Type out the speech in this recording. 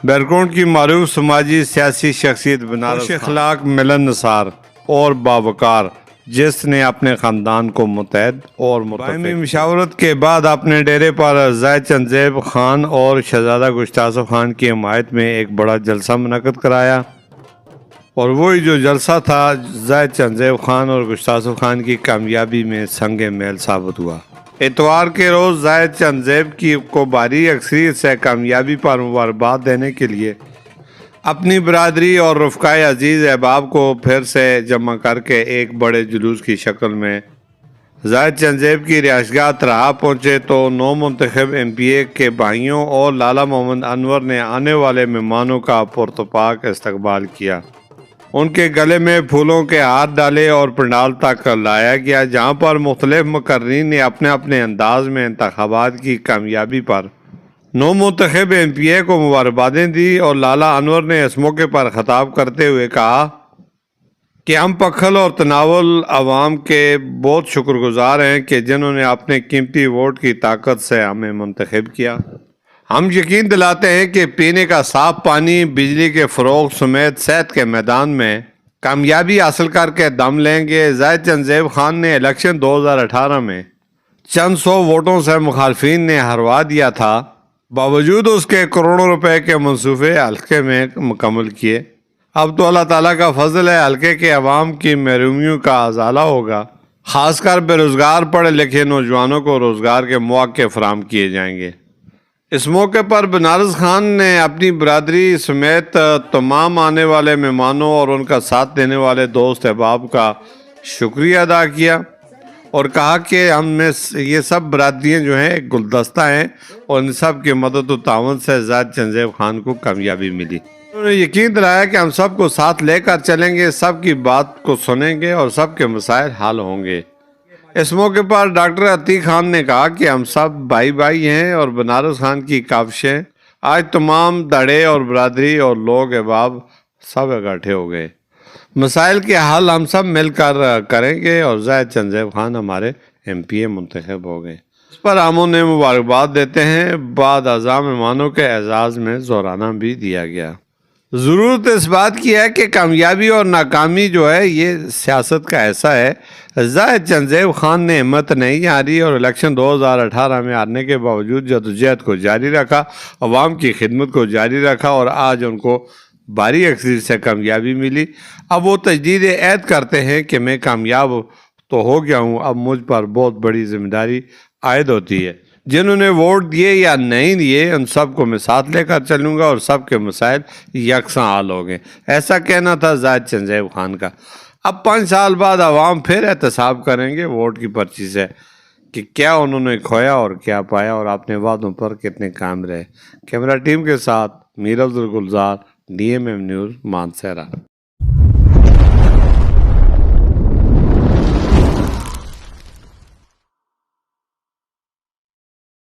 بیرکونٹ کی معروف سماجی سیاسی شخصیت بنارس اخلاق ملن نثار اور باوقار، جس نے اپنے خاندان کو متحد اور باہمی مشاورت کے بعد اپنے ڈیرے پر زاہد چند زیب خان اور شہزادہ گشتاسف خان کی حمایت میں ایک بڑا جلسہ منعقد کرایا، اور وہی جو جلسہ تھا زاہد چند زیب خان اور گشتاسف خان کی کامیابی میں سنگ میل ثابت ہوا۔ اتوار کے روز زاہد چند زیب کو بھاری اکثریت سے کامیابی پر مبارکباد دینے کے لیے اپنی برادری اور رفقائے عزیز احباب کو پھر سے جمع کر کے ایک بڑے جلوس کی شکل میں زاہد چند زیب کی رہائش گاہ تراہا پہنچے تو نو منتخب ایم پی اے کے بھائیوں اور لالا محمد انور نے آنے والے مہمانوں کا پرتپاک استقبال کیا۔ ان کے گلے میں پھولوں کے ہار ڈالے اور پنڈال تک لایا گیا، جہاں پر مختلف مقررین نے اپنے اپنے انداز میں انتخابات کی کامیابی پر نو منتخب ایم پی اے کو مبارکبادیں دی، اور لالا انور نے اس موقع پر خطاب کرتے ہوئے کہا کہ ہم پکھل اور تناول عوام کے بہت شکر گزار ہیں کہ جنہوں نے اپنے قیمتی ووٹ کی طاقت سے ہمیں منتخب کیا۔ ہم یقین دلاتے ہیں کہ پینے کا صاف پانی، بجلی کے فروغ سمیت صحت کے میدان میں کامیابی حاصل کر کے دم لیں گے۔ زاہد چند زیب خان نے الیکشن 2018 میں چند سو ووٹوں سے مخالفین نے ہروا دیا تھا، باوجود اس کے کروڑوں روپے کے منصوبے حلقے میں مکمل کیے۔ اب تو اللہ تعالیٰ کا فضل ہے، حلقے کے عوام کی محرومیوں کا ازالہ ہوگا، خاص کر بے روزگار پڑھے لکھے نوجوانوں کو روزگار کے مواقع فراہم کیے جائیں گے۔ اس موقع پر بنارس خان نے اپنی برادری سمیت تمام آنے والے مہمانوں اور ان کا ساتھ دینے والے دوست احباب کا شکریہ ادا کیا، اور کہا کہ ہم میں یہ سب برادریاں جو ہیں ایک گلدستہ ہیں، اور ان سب کی مدد و تعاون سے زاہد چند زیب خان کو کامیابی ملی۔ انہوں نے یقین دلایا کہ ہم سب کو ساتھ لے کر چلیں گے، سب کی بات کو سنیں گے اور سب کے مسائل حل ہوں گے۔ اس موقع پر ڈاکٹر عتیق خان نے کہا کہ ہم سب بھائی بھائی ہیں، اور بنارس خان کی کاوشیں آج تمام دھڑے اور برادری اور لوگ احباب سب اکٹھے ہو گئے۔ مسائل کے حل ہم سب مل کر کریں گے، اور زاہد چند زیب خان ہمارے ایم پی اے منتخب ہو گئے۔ اس پر ہم انہیں مبارکباد دیتے ہیں۔ بعد ازاں مہمانوں کے اعزاز میں زورانہ بھی دیا گیا۔ ضرورت اس بات کی ہے کہ کامیابی اور ناکامی جو ہے یہ سیاست کا ایسا ہے۔ زاہد چند زیب خان نے ہمت نہیں ہاری اور الیکشن 2018 میں ہارنے کے باوجود جدوجہد کو جاری رکھا، عوام کی خدمت کو جاری رکھا، اور آج ان کو بھاری اکثریت سے کامیابی ملی۔ اب وہ تجدید عہد کرتے ہیں کہ میں کامیاب تو ہو گیا ہوں، اب مجھ پر بہت بڑی ذمہ داری عائد ہوتی ہے۔ جنہوں نے ووٹ دیے یا نہیں دیے، ان سب کو میں ساتھ لے کر چلوں گا، اور سب کے مسائل یکساں حل ہوں گے، ایسا کہنا تھا زاہد چند زیب خان کا۔ اب 5 سال بعد عوام پھر احتساب کریں گے ووٹ کی پرچی سے کہ کیا انہوں نے کھویا اور کیا پایا، اور اپنے وعدوں پر کتنے کام رہے۔ کیمرہ ٹیم کے ساتھ میر عبدالگلزار، DMM نیوز، مانسہرہ۔